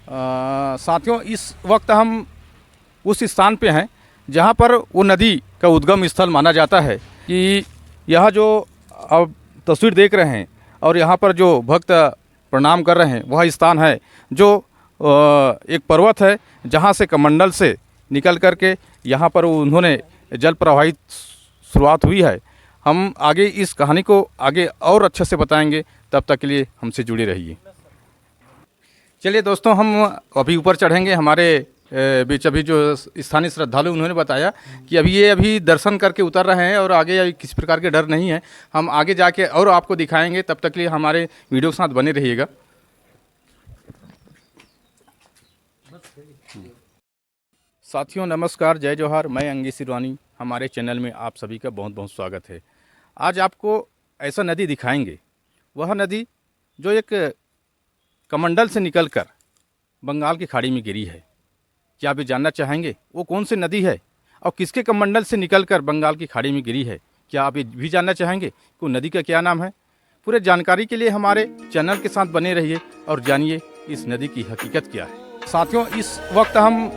साथियों, इस वक्त हम उस स्थान पे हैं जहाँ पर वो नदी का उद्गम स्थल माना जाता है कि यह जो अब तस्वीर देख रहे हैं और यहाँ पर जो भक्त प्रणाम कर रहे हैं वह स्थान है जो एक पर्वत है जहाँ से कमंडल से निकल कर के यहाँ पर उन्होंने जल प्रवाहित शुरुआत हुई है। हम आगे इस कहानी को आगे और अच्छे से बताएंगे, तब तक के लिए हमसे जुड़े रहिए। चलिए दोस्तों, हम अभी ऊपर चढ़ेंगे। हमारे बीच अभी जो स्थानीय श्रद्धालु उन्होंने बताया कि अभी दर्शन करके उतर रहे हैं और आगे अभी किसी प्रकार के डर नहीं है। हम आगे जाके और आपको दिखाएंगे, तब तक के लिए हमारे वीडियो के साथ बने रहिएगा। साथियों नमस्कार, जय जोहार। मैं अंगी सिरवानी, हमारे चैनल में आप सभी का बहुत बहुत स्वागत है। आज आपको ऐसा नदी दिखाएंगे, वह नदी जो एक कमंडल से निकलकर बंगाल की खाड़ी में गिरी है। क्या आप ये जानना चाहेंगे वो कौन सी नदी है और किसके कमंडल से निकलकर बंगाल की खाड़ी में गिरी है? क्या आप ये भी जानना चाहेंगे कि नदी का क्या नाम है? पूरे जानकारी के लिए हमारे चैनल के साथ बने रहिए और जानिए इस नदी की हकीकत क्या है। साथियों, इस वक्त हम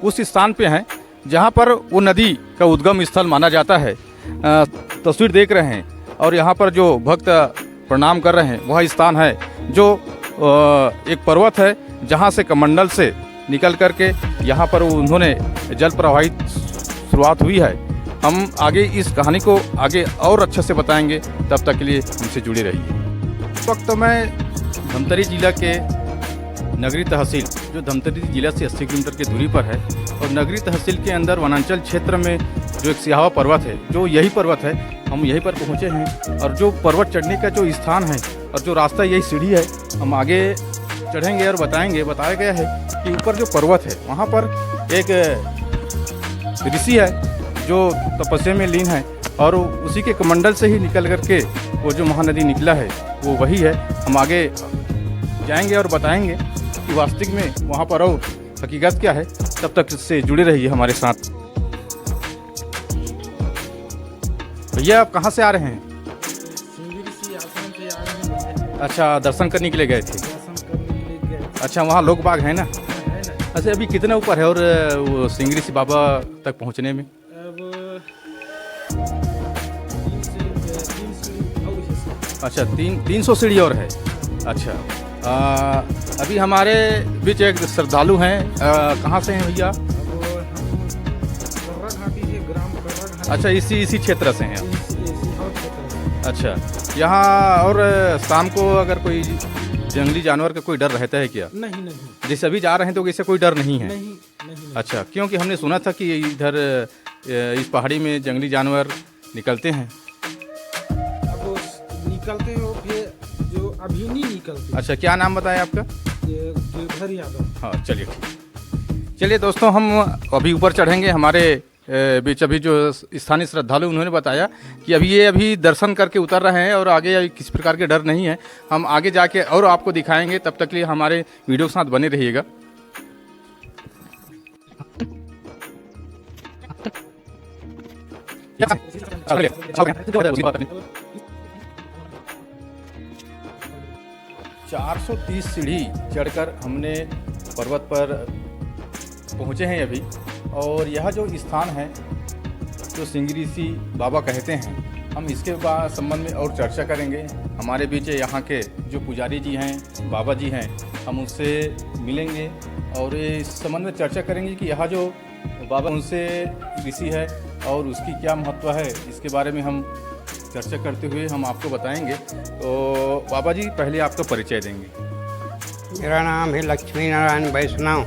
उस स्थान पे हैं जहाँ पर वो नदी का उद्गम स्थल माना जाता है। तस्वीर देख रहे हैं और यहाँ पर जो भक्त प्रणाम कर रहे हैं वह स्थान है जो एक पर्वत है जहाँ से कमंडल से निकल कर के यहाँ पर उन्होंने जल प्रवाहित शुरुआत हुई है। हम आगे इस कहानी को आगे और अच्छे से बताएंगे, तब तक के लिए हमसे जुड़े रहिए। इस वक्त मैं धमतरी जिला के नगरी तहसील, जो धमतरी जिला से 80 किलोमीटर की दूरी पर है, और नगरी तहसील के अंदर वनांचल क्षेत्र में जो एक सिहावा पर्वत है, जो यही पर्वत है, हम यहीं पर पहुँचे हैं। और जो पर्वत चढ़ने का जो स्थान है और जो रास्ता, यही सीढ़ी है। हम आगे चढ़ेंगे और बताएंगे। बताया गया है कि ऊपर जो पर्वत है वहाँ पर एक ऋषि है जो तपस्या में लीन है, और उसी के कमंडल से ही निकल करके वो जो महानदी निकला है वो वही है। हम आगे जाएंगे और बताएंगे कि वास्तविक में वहाँ पर और हकीकत क्या है। तब तक इससे जुड़े रहिए हमारे साथ। भैया, आप कहाँ से आ रहे हैं? अच्छा, दर्शन करने के लिए गए थे। अच्छा, वहाँ लोग बाग है ना? अच्छा, अभी कितना ऊपर है और वो सिंगरी से बाबा तक पहुँचने में? अच्छा, 300 सीढ़ी और है। अच्छा, अभी हमारे बीच एक श्रद्धालु हैं। कहाँ से हैं भैया? अच्छा, इसी क्षेत्र से हैं। अच्छा, यहाँ और शाम को अगर कोई जंगली जानवर का कोई डर रहता है क्या? नहीं। जैसे अभी जा रहे हैं तो वैसे कोई डर नहीं है? नहीं। अच्छा, क्योंकि हमने सुना था कि इधर इस पहाड़ी में जंगली जानवर निकलते हैं। अब निकलते हो फिर जो अभी नहीं निकलते। अच्छा, क्या नाम बताया आपका? देवधर यादव। हाँ, चलिए ठीक। चलिए दोस्तों, हम अभी ऊपर चढ़ेंगे। हमारे बीच अभी जो स्थानीय श्रद्धालु उन्होंने बताया कि अभी दर्शन करके उतर रहे हैं और आगे किसी प्रकार के डर नहीं है। हम आगे जाके और आपको दिखाएंगे, तब तक के लिए हमारे वीडियो के साथ बने रहिएगा। चार 430 सीढ़ी चढ़कर हमने पर्वत पर पहुँचे हैं अभी। और यह जो स्थान है जो सिंगरी ऋषि बाबा कहते हैं, हम इसके संबंध में और चर्चा करेंगे। हमारे बीच यहाँ के जो पुजारी जी हैं, बाबा जी हैं, हम उनसे मिलेंगे और इस संबंध में चर्चा करेंगे कि यहाँ जो बाबा उनसे ऋषि है और उसकी क्या महत्व है, इसके बारे में हम चर्चा करते हुए हम आपको बताएंगे। तो बाबा जी, पहले आपका परिचय देंगे। मेरा नाम है लक्ष्मी नारायण वैष्णव।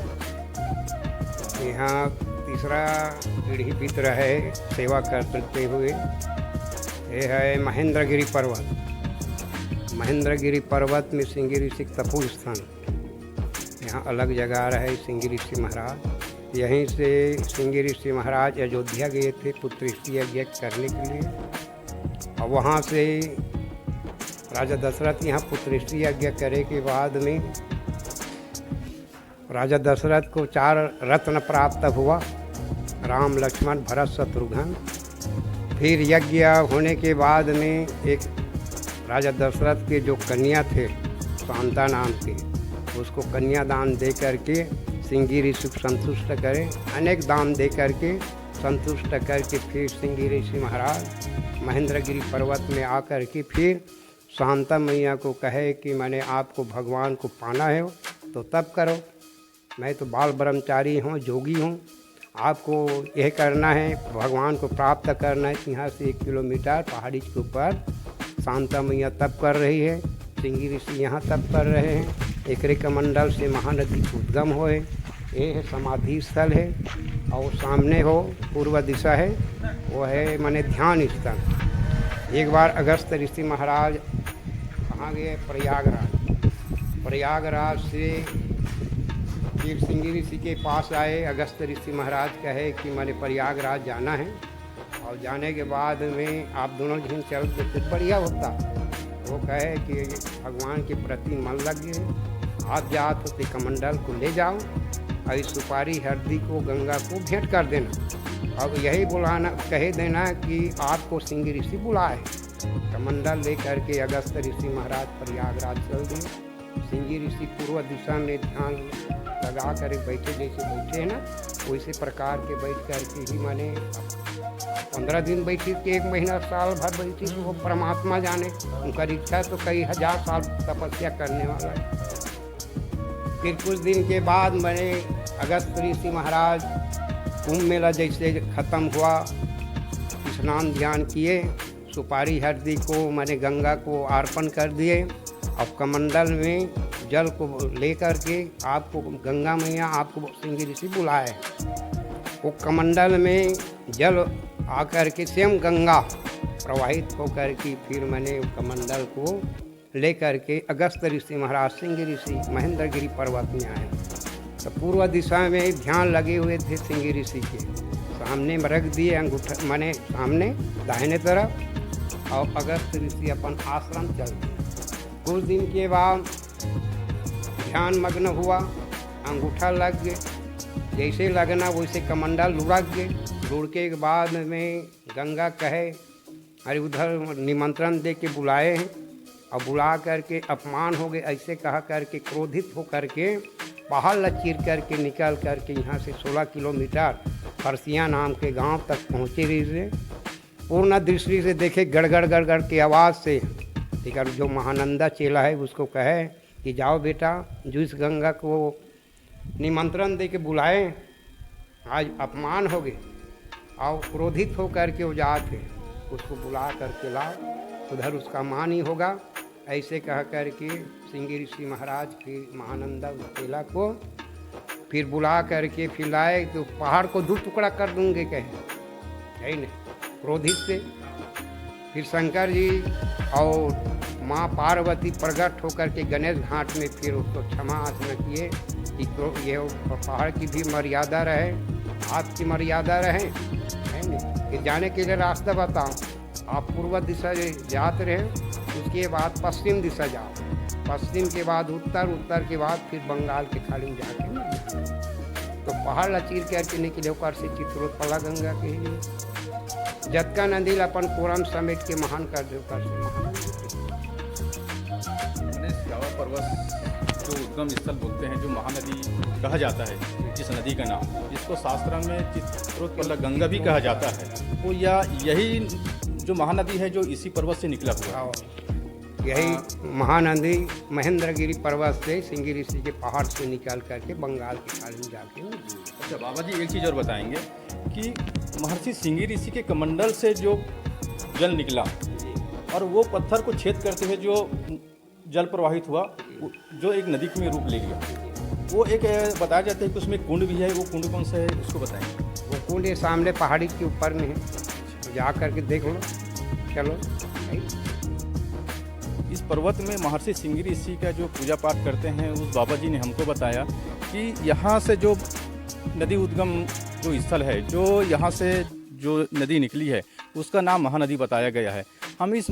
यहाँ तीसरा पीढ़ी बीत रहा है सेवा करते हुए। ये है महेंद्रगिरी पर्वत। महेंद्रगिरी पर्वत में सिंगी ऋषि तपो स्थान, यहाँ अलग जगह रहे सिंगी ऋषि महाराज। यहीं से सिंगी ऋषि महाराज अयोध्या गए थे पुत्रष्टि यज्ञ करने के लिए, और वहाँ से राजा दशरथ यहाँ पुत्रष्टि यज्ञ करे के बाद में राजा दशरथ को 4 रत्न प्राप्त हुआ, राम लक्ष्मण भरत शत्रुघ्न। फिर यज्ञ होने के बाद में एक राजा दशरथ के जो कन्या थे शांता नाम के, उसको कन्यादान दे करके सिंगी ऋषि को संतुष्ट करें, अनेक दान दे करके संतुष्ट करके फिर सिंगी ऋषि महाराज महेंद्रगिरी पर्वत में आकर के फिर शांता मैया को कहे कि मैंने आपको भगवान को पाना है तो तब करो, मैं तो बाल ब्रह्मचारी हूँ, जोगी हूँ, आपको यह करना है, भगवान को प्राप्त करना है। यहाँ से 1 किलोमीटर पहाड़ी के ऊपर शांता मैया तप कर रही है, सिंगी ऋषि यहाँ तप कर रहे हैं। एकरे कमंडल से महानदी का उद्गम होए, ये है समाधि स्थल है, और सामने हो पूर्व दिशा है, वो है माने ध्यान स्थल। एक बार अगस्त ऋषि महाराज कहाँ गए? प्रयागराज। प्रयागराज से फिर सिंगी ऋषि के पास आए। अगस्त ऋषि महाराज कहे कि मैंने प्रयागराज जाना है, और जाने के बाद में आप दोनों जन चल तो बढ़िया होता। वो कहे कि भगवान के प्रति मन लग गए, आप जात होते कमंडल को ले जाओ और इस सुपारी हरदी को गंगा को भेंट कर देना, और यही बुलाना कह देना कि आपको सिंगी ऋषि बुलाए। कमंडल ले करके अगस्त ऋषि महाराज प्रयागराज चल दिए। सिंगी ऋषि पूर्व दिशा में ध्यान लगा कर बैठे, जैसे बैठे हैं ना वैसे प्रकार के बैठ कर के ही माने 15 दिन बैठी कि 1 महीना साल भर बैठी, तो वो परमात्मा जाने। उनका इच्छा तो कई हजार साल तपस्या करने वाला है। फिर कुछ दिन के बाद मैंने अगस्त ऋषि महाराज कुंभ मेला जैसे ख़त्म हुआ, स्नान ध्यान किए, सुपारी हरदी को मैंने गंगा को अर्पण कर दिए, और कमंडल में जल को लेकर के आपको गंगा मैया आपको सिंगी ऋषि बुलाए। वो कमंडल में जल आकर के स्वयं गंगा प्रवाहित होकर के फिर मैंने कमंडल को लेकर के अगस्त ऋषि महाराज सिंगी ऋषि महेंद्रगिरी पर्वत में आए। तो पूर्व दिशा में ध्यान लगे हुए थे सिंगी ऋषि के, सामने में रख दिए अंगूठा माने सामने दाहिने तरफ, और अगस्त ऋषि अपन आश्रम चल दिए। कुछ दिन के बाद ध्यान मग्न हुआ, अंगूठा लग गए, जैसे लगना वैसे कमंडल लुढ़क गए। लुढ़के के बाद में गंगा कहे अरे उधर निमंत्रण दे के बुलाए हैं, और बुला करके अपमान हो गए, ऐसे कहा करके क्रोधित हो करके पहाड़ लचीर करके निकल करके यहाँ से 16 किलोमीटर फरसिया नाम के गांव तक पहुँचे रही। पूर्ण दृष्टि से देखे गड़गड़ गड़गड़ की आवाज़ से, ठीक है, जो महानंदा चेला है उसको कहे कि जाओ बेटा, जो इस गंगा को निमंत्रण दे के बुलाए, आज अपमान हो गए, और क्रोधित हो करके वो जाते उसको बुला करके लाओ, उधर उसका मान ही होगा। ऐसे कह करके सिंगी ऋषि महाराज के महानंदा चेला को फिर बुला करके फिर लाए, तो पहाड़ को 2 टुकड़ा कर दूंगे कहे, है नहीं, क्रोधित से। फिर शंकर जी और माँ पार्वती प्रकट होकर के गणेश घाट में फिर उसको क्षमा याचना किए कि तो ये पहाड़ की भी मर्यादा रहे, आपकी मर्यादा रहे, है नहीं। फिर जाने के लिए रास्ता बताओ, आप पूर्व दिशा जाते रहे, उसके बाद पश्चिम दिशा जाओ, पश्चिम के बाद उत्तर, उत्तर के बाद फिर बंगाल के खाड़ी में जाके तो पहाड़ लचीर करके निकले ऊपर से चित्रोत्पला गंगा के लिए जतका नदी अपन कोरम समेट के महान कर दे ऊपर से स्यावा पर्वत जो उद्गम स्थल बोलते हैं, जो महानदी कहा जाता है जिस नदी का नाम, जिसको शास्त्र में चित्रोत्पला गंगा भी कहा जाता है, वो यही जो महानदी है जो इसी पर्वत से निकला हुआ है। यही महानदी महेंद्रगिरी पर्वत से सिंगी ऋषि के पहाड़ से निकल करके बंगाल के खाड़ी में जाके। अच्छा बाबा जी, एक चीज़ और बताएंगे कि महर्षि सिंगी ऋषि के कमंडल से जो जल निकला और वो पत्थर को छेद करते हुए जो जल प्रवाहित हुआ, जो एक नदी में रूप ले गया, वो एक बताया जाता है कि उसमें कुंड भी है। वो कुंड कौन सा है, उसको बताएंगे। वो कुंड ये सामने पहाड़ी के ऊपर में है, जा करके देख लो, चलो। इस पर्वत में महर्षि सिंगी ऋषि का जो पूजा पाठ करते हैं, उस बाबा जी ने हमको बताया कि यहाँ से जो नदी उद्गम जो स्थल है, जो यहाँ से जो नदी निकली है, उसका नाम महानदी बताया गया है। हम इस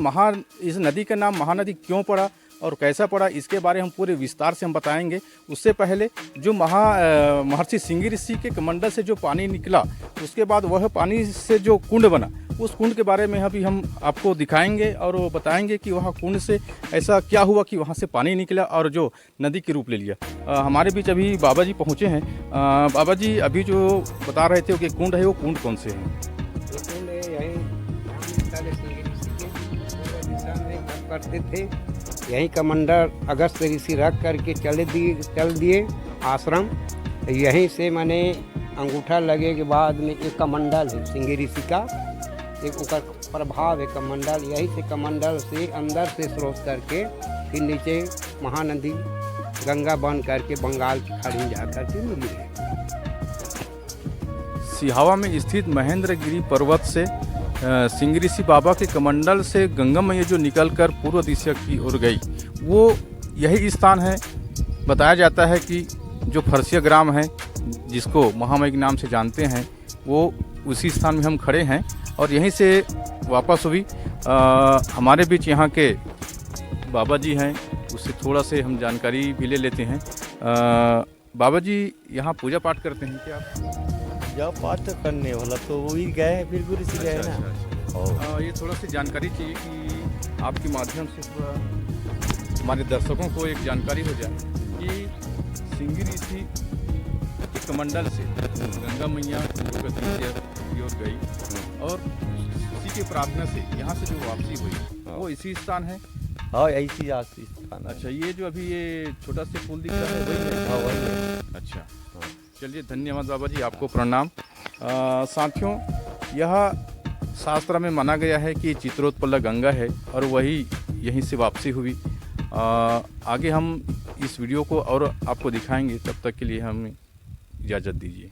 नदी का नाम महानदी क्यों पड़ा, और कैसा पड़ा इसके बारे में हम पूरे विस्तार से हम बताएंगे। उससे पहले जो महर्षि सिंगी ऋषि के कमंडल से जो पानी निकला, उसके बाद वह पानी से जो कुंड बना, उस कुंड के बारे में अभी हम आपको दिखाएंगे और वो बताएंगे कि वहाँ कुंड से ऐसा क्या हुआ कि वहाँ से पानी निकला और जो नदी के रूप ले लिया। हमारे बीच अभी बाबा जी पहुँचे हैं। बाबा जी अभी जो बता रहे थे कि कुंड है, वो कुंड कौन से हैं? ये कुंड है यहीं साले सिंगी ऋषि के पूर्व दिशा में घर करते थे। यहीं कमंडल अगस्त ऋषि रख करके चल दिए आश्रम। यहीं से मैंने अंगूठा लगे के बाद में एक कमंडल है सिंगी ऋषि का, एक उसका प्रभाव है कमंडल। यहीं से कमंडल से अंदर से स्रोत करके फिर नीचे महानदी गंगा बन करके बंगाल की खाड़ी में जा करके मिली है। सिहावा में स्थित महेंद्रगिरी पर्वत से सिंगी ऋषि बाबा के कमंडल से गंगा मैया जो निकलकर पूर्व दिशा की ओर गई, वो यही स्थान है। बताया जाता है कि जो फरसिया ग्राम है, जिसको महामय के नाम से जानते हैं, वो उसी स्थान में हम खड़े हैं और यहीं से वापस हुई। हमारे बीच यहाँ के बाबा जी हैं, उससे थोड़ा से हम जानकारी भी ले लेते हैं। बाबा जी यहाँ पूजा पाठ करते हैं क्या आप? जब पाठ करने वाला तो वही गए, फिर गुरु से गए ना। और ये थोड़ा सी जानकारी चाहिए कि आपके माध्यम से थोड़ा हमारे दर्शकों को एक जानकारी हो जाए कि सिंगी ऋषि के कमंडल से गंगा मैया की ओर गई और इसी के प्रार्थना से यहाँ से जो वापसी हुई वो इसी स्थान है। हाँ, ऐसी आस्ती स्थान। अच्छा, ये जो अभी ये छोटा सा पुल दिख रहा है वही है? हाँ, वही है। अच्छा, चलिए धन्यवाद बाबा जी, आपको प्रणाम। साथियों, यह शास्त्र में माना गया है कि चित्रोत्पला गंगा है और वही यहीं से वापसी हुई। आगे हम इस वीडियो को और आपको दिखाएंगे, तब तक के लिए हमें इजाज़त दीजिए।